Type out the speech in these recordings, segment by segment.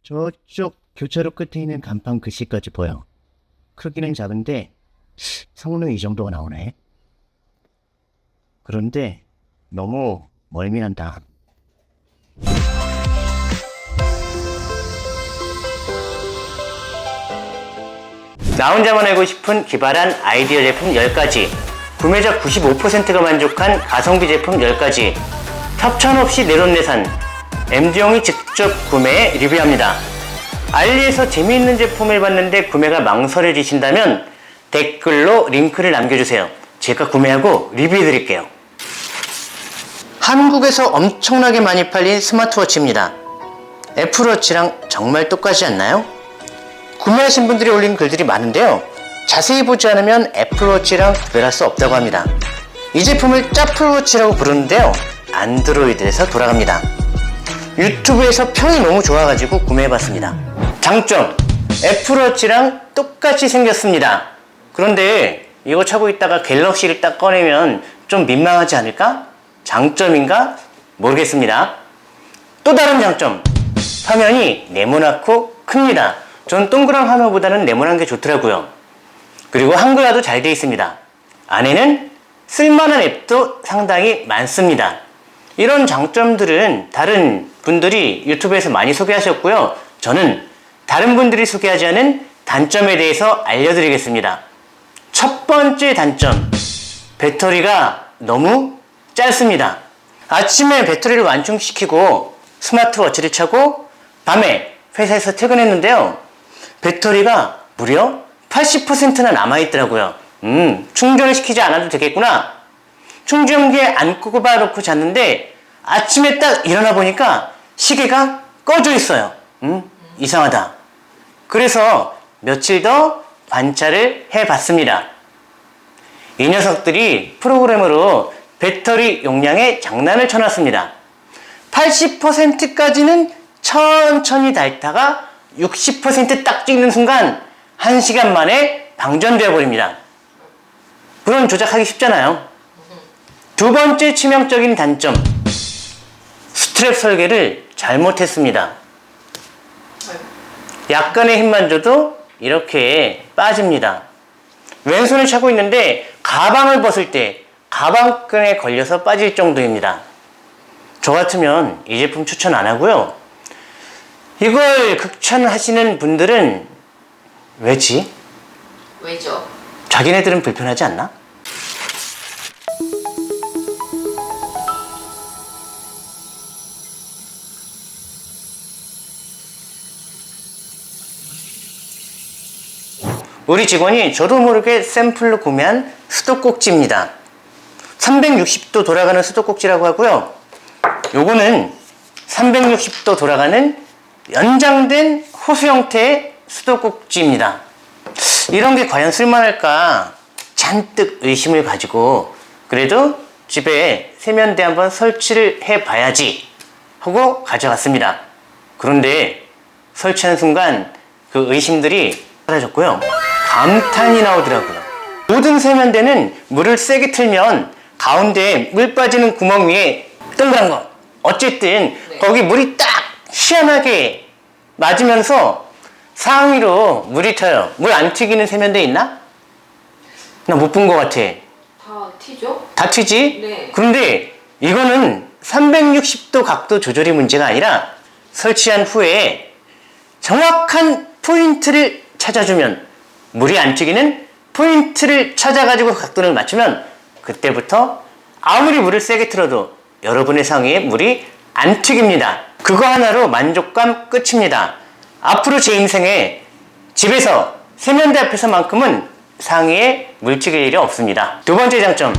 저쪽 교차로 끝에 있는 간판 글씨까지 보여. 크기는 작은데 성능 이 정도가 나오네. 그런데 너무 멀미난다. 나 혼자만 알고 싶은 기발한 아이디어 제품 10가지, 구매자 95%가 만족한 가성비 제품 10가지, 협찬 없이 내돈내산, MD용이 직접 구매해 리뷰합니다. 알리에서 재미있는 제품을 봤는데 구매가 망설여지신다면 댓글로 링크를 남겨주세요. 제가 구매하고 리뷰해드릴게요. 한국에서 엄청나게 많이 팔린 스마트워치입니다. 애플워치랑 정말 똑같지 않나요? 구매하신 분들이 올린 글들이 많은데요, 자세히 보지 않으면 애플워치랑 구별할 수 없다고 합니다. 이 제품을 짜플워치라고 부르는데요, 안드로이드에서 돌아갑니다. 유튜브에서 평이 너무 좋아가지고 구매해봤습니다. 장점, 애플워치랑 똑같이 생겼습니다. 그런데 이거 차고 있다가 갤럭시를 딱 꺼내면 좀 민망하지 않을까? 장점인가? 모르겠습니다. 또 다른 장점, 화면이 네모나고 큽니다. 전 동그란 화면보다는 네모난 게 좋더라고요. 그리고 한글화도 잘 되어 있습니다. 안에는 쓸만한 앱도 상당히 많습니다. 이런 장점들은 다른 분들이 유튜브에서 많이 소개하셨고요. 저는 다른 분들이 소개하지 않은 단점에 대해서 알려드리겠습니다. 첫 번째 단점, 배터리가 너무 짧습니다. 아침에 배터리를 완충시키고 스마트워치를 차고 밤에 회사에서 퇴근했는데요, 배터리가 무려 80%나 남아있더라고요. 충전을 시키지 않아도 되겠구나. 충전기에 안 꽂아 놓고 잤는데 아침에 딱 일어나 보니까 시계가 꺼져 있어요. 이상하다. 그래서 며칠 더 관찰을 해봤습니다. 이 녀석들이 프로그램으로 배터리 용량에 장난을 쳐놨습니다. 80%까지는 천천히 닳다가 60% 딱 찍는 순간 1시간 만에 방전되어 버립니다. 물론 조작하기 쉽잖아요. 두 번째 치명적인 단점, 스트랩 설계를 잘못했습니다. 약간의 힘만 줘도 이렇게 빠집니다. 왼손에 차고 있는데 가방을 벗을 때 가방끈에 걸려서 빠질 정도입니다. 저 같으면 이 제품 추천 안 하고요. 이걸 극찬하시는 분들은 왜지? 왜죠? 자기네들은 불편하지 않나? 우리 직원이 저도 모르게 샘플로 구매한 수도꼭지입니다. 360도 돌아가는 수도꼭지라고 하고요. 요거는 360도 돌아가는 연장된 호수 형태의 수도꼭지입니다. 이런 게 과연 쓸만할까 잔뜩 의심을 가지고 그래도 집에 세면대 한번 설치를 해봐야지 하고 가져갔습니다. 그런데 설치하는 순간 그 의심들이 사라졌고요, 감탄이 나오더라고요. 모든 세면대는 물을 세게 틀면 가운데에 물 빠지는 구멍 위에 동그란 거, 어쨌든 거기 물이 딱 희한하게 맞으면서 상위로 물이 튀어요. 물 안 튀기는 세면대 있나? 나 못 본 것 같아. 다 튀죠? 다 튀지? 네. 그런데 이거는 360도 각도 조절이 문제가 아니라 설치한 후에 정확한 포인트를 찾아주면, 물이 안 튀기는 포인트를 찾아가지고 각도를 맞추면 그때부터 아무리 물을 세게 틀어도 여러분의 상위에 물이 안 튀깁니다. 그거 하나로 만족감 끝입니다. 앞으로 제 인생에 집에서 세면대 앞에서만큼은 상위에 물 튀길 일이 없습니다. 두 번째 장점,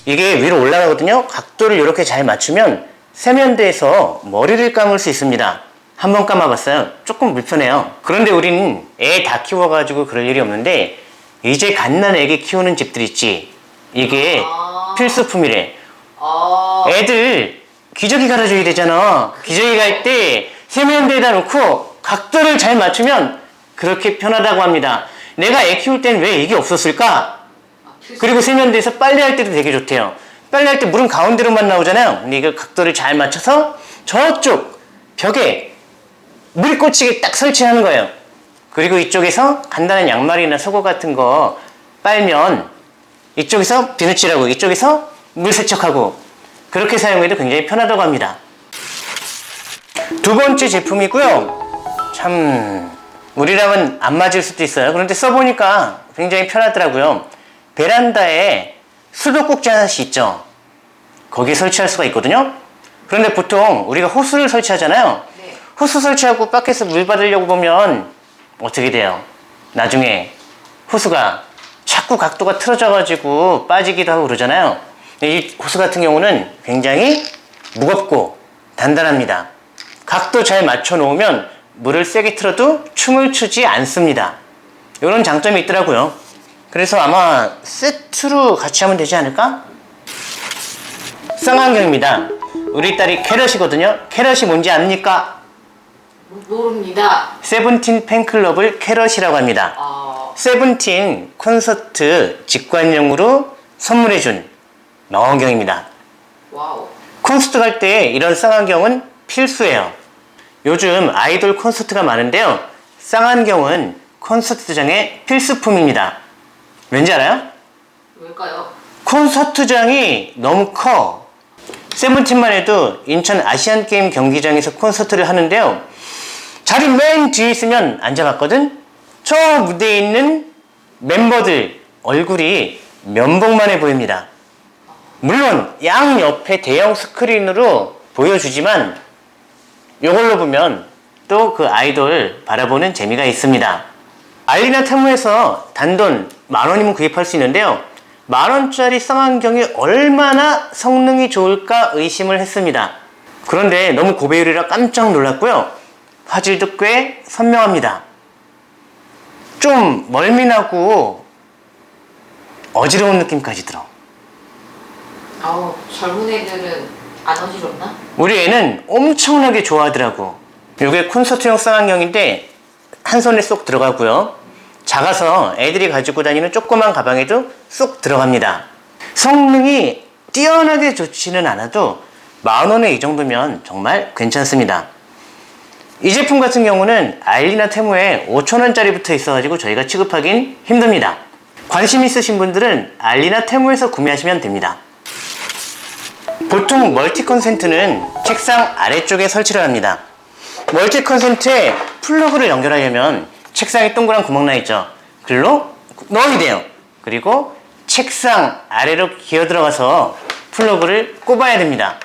이게 위로 올라가거든요. 각도를 이렇게 잘 맞추면 세면대에서 머리를 감을 수 있습니다. 한번 감아봤어요. 조금 불편해요. 그런데 우리는 애 다 키워가지고 그럴 일이 없는데 이제 갓난 애기 키우는 집들 있지, 이게 필수품이래. 애들 기저귀 갈아줘야 되잖아. 기저귀 갈 때 세면대에다 놓고 각도를 잘 맞추면 그렇게 편하다고 합니다. 내가 애 키울 땐 왜 이게 없었을까? 그리고 세면대에서 빨래할 때도 되게 좋대요. 빨래할 때 물은 가운데로만 나오잖아요. 근데 이거 각도를 잘 맞춰서 저쪽 벽에 물이 꽂히게 딱 설치하는 거예요. 그리고 이쪽에서 간단한 양말이나 속옷 같은 거 빨면 이쪽에서 비누칠하고 이쪽에서 물 세척하고 그렇게 사용해도 굉장히 편하다고 합니다. 두 번째 제품이고요. 참 우리랑은 안 맞을 수도 있어요. 그런데 써보니까 굉장히 편하더라고요. 베란다에 수도꼭지 하나씩 있죠. 거기에 설치할 수가 있거든요. 그런데 보통 우리가 호스를 설치하잖아요. 네. 호스 설치하고 밖에서 물 받으려고 보면 어떻게 돼요? 나중에 호스가 자꾸 각도가 틀어져가지고 빠지기도 하고 그러잖아요. 이 호스 같은 경우는 굉장히 무겁고 단단합니다. 각도 잘 맞춰 놓으면 물을 세게 틀어도 춤을 추지 않습니다. 이런 장점이 있더라고요. 그래서 아마 세트로 같이 하면 되지 않을까? 쌍안경입니다. 우리 딸이 캐럿이거든요. 캐럿이 뭔지 압니까? 모릅니다. 세븐틴 팬클럽을 캐럿이라고 합니다. 세븐틴 콘서트 직관용으로 선물해준 망원경입니다. 와우. 콘서트 갈 때 이런 쌍안경은 필수예요. 요즘 아이돌 콘서트가 많은데요. 쌍안경은 콘서트장의 필수품입니다. 왠지 알아요? 왜일까요? 콘서트장이 너무 커. 세븐틴만 해도 인천 아시안게임 경기장에서 콘서트를 하는데요. 자리 맨 뒤에 있으면 앉아봤거든? 저 무대에 있는 멤버들 얼굴이 면봉만해 보입니다. 물론 양옆에 대형 스크린으로 보여주지만 이걸로 보면 또 그 아이돌 바라보는 재미가 있습니다. 알리나 테무에서 단돈 10,000원이면 구입할 수 있는데요. 10,000원짜리 쌍안경이 얼마나 성능이 좋을까 의심을 했습니다. 그런데 너무 고배율이라 깜짝 놀랐고요. 화질도 꽤 선명합니다. 좀 멀미나고 어지러운 느낌까지 들어. 아우, 젊은 애들은 안 어지럽나? 우리 애는 엄청나게 좋아하더라고. 이게 콘서트용 쌍안경인데 한 손에 쏙 들어가고요. 작아서 애들이 가지고 다니는 조그만 가방에도 쏙 들어갑니다. 성능이 뛰어나게 좋지는 않아도 10,000원에 이 정도면 정말 괜찮습니다. 이 제품 같은 경우는 알리나 테무에 5,000원짜리 붙어 있어가지고 저희가 취급하긴 힘듭니다. 관심 있으신 분들은 알리나 테무에서 구매하시면 됩니다. 보통 멀티 컨센트는 책상 아래쪽에 설치를 합니다. 멀티 컨센트에 플러그를 연결하려면 책상에 동그란 구멍 나 있죠. 글로 넣어야 돼요. 그리고 책상 아래로 기어 들어가서 플러그를 꼽아야 됩니다.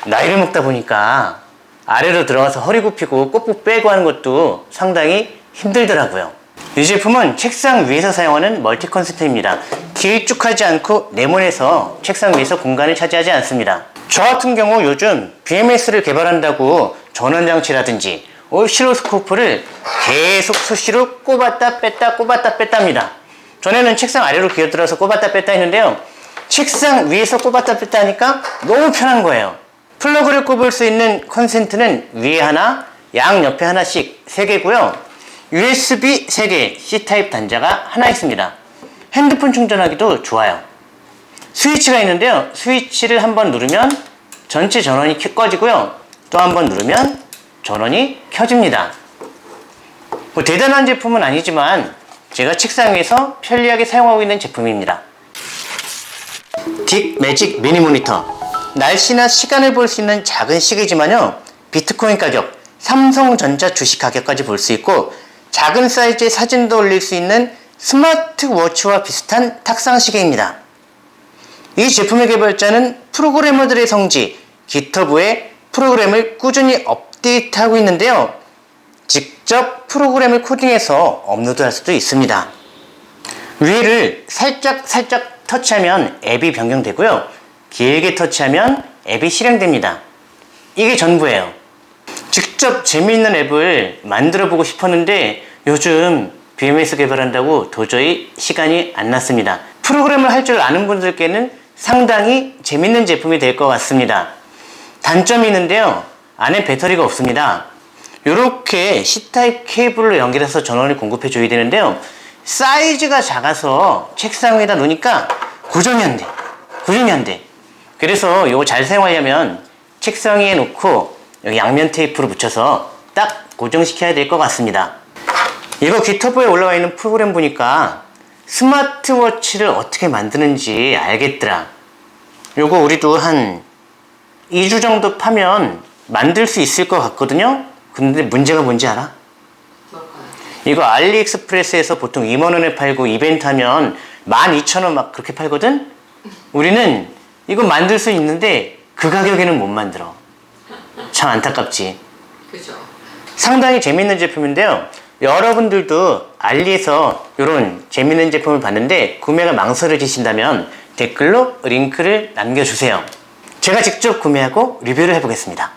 나이를 먹다 보니까 아래로 들어가서 허리 굽히고 꼭꼭 빼고 하는 것도 상당히 힘들더라고요. 이 제품은 책상 위에서 사용하는 멀티 컨센트입니다. 길쭉하지 않고 네모내서 책상 위에서 공간을 차지하지 않습니다. 저 같은 경우 요즘 BMS를 개발한다고 전원장치라든지 오시로스코프를 계속 수시로 꼽았다 뺐다 꼽았다 뺐다 합니다. 전에는 책상 아래로 기어들어서 꼽았다 뺐다 했는데요. 책상 위에서 꼽았다 뺐다 하니까 너무 편한 거예요. 플러그를 꼽을 수 있는 컨센트는 위에 하나, 양옆에 하나씩 3개고요. USB 3개, C타입 단자가 하나 있습니다. 핸드폰 충전하기도 좋아요. 스위치가 있는데요. 스위치를 한번 누르면 전체 전원이 꺼지고요. 또 한번 누르면 전원이 켜집니다. 뭐 대단한 제품은 아니지만 제가 책상 위에서 편리하게 사용하고 있는 제품입니다. 딕 매직 미니 모니터. 날씨나 시간을 볼 수 있는 작은 시계지만요. 비트코인 가격, 삼성전자 주식 가격까지 볼 수 있고 작은 사이즈의 사진도 올릴 수 있는 스마트워치와 비슷한 탁상 시계입니다. 이 제품의 개발자는 프로그래머들의 성지 기터브에 프로그램을 꾸준히 업데이트하고 있는데요. 직접 프로그램을 코딩해서 업로드할 수도 있습니다. 위를 살짝 터치하면 앱이 변경되고요. 길게 터치하면 앱이 실행됩니다. 이게 전부예요. 직접 재미있는 앱을 만들어 보고 싶었는데 요즘 BMS 개발한다고 도저히 시간이 안 났습니다. 프로그램을 할 줄 아는 분들께는 상당히 재밌는 제품이 될 것 같습니다. 단점이 있는데요. 안에 배터리가 없습니다. 이렇게 C타입 케이블로 연결해서 전원을 공급해 줘야 되는데요. 사이즈가 작아서 책상 위에다 놓으니까 고정이 안 돼. 그래서 이거 잘 사용하려면 책상 위에 놓고 여기 양면 테이프로 붙여서 딱 고정시켜야 될 것 같습니다. 이거 기터브에 올라와 있는 프로그램 보니까 스마트워치를 어떻게 만드는지 알겠더라. 요거 우리도 한 2주 정도 파면 만들 수 있을 것 같거든요. 근데 문제가 뭔지 알아? 뭘까요? 이거 알리익스프레스에서 보통 2만원에 팔고 이벤트 하면 12,000원 막 그렇게 팔거든? 우리는 이거 만들 수 있는데 그 가격에는 못 만들어. 참 안타깝지. 그죠. 상당히 재밌는 제품인데요. 여러분들도 알리에서 이런 재밌는 제품을 봤는데 구매가 망설여지신다면 댓글로 링크를 남겨주세요. 제가 직접 구매하고 리뷰를 해보겠습니다.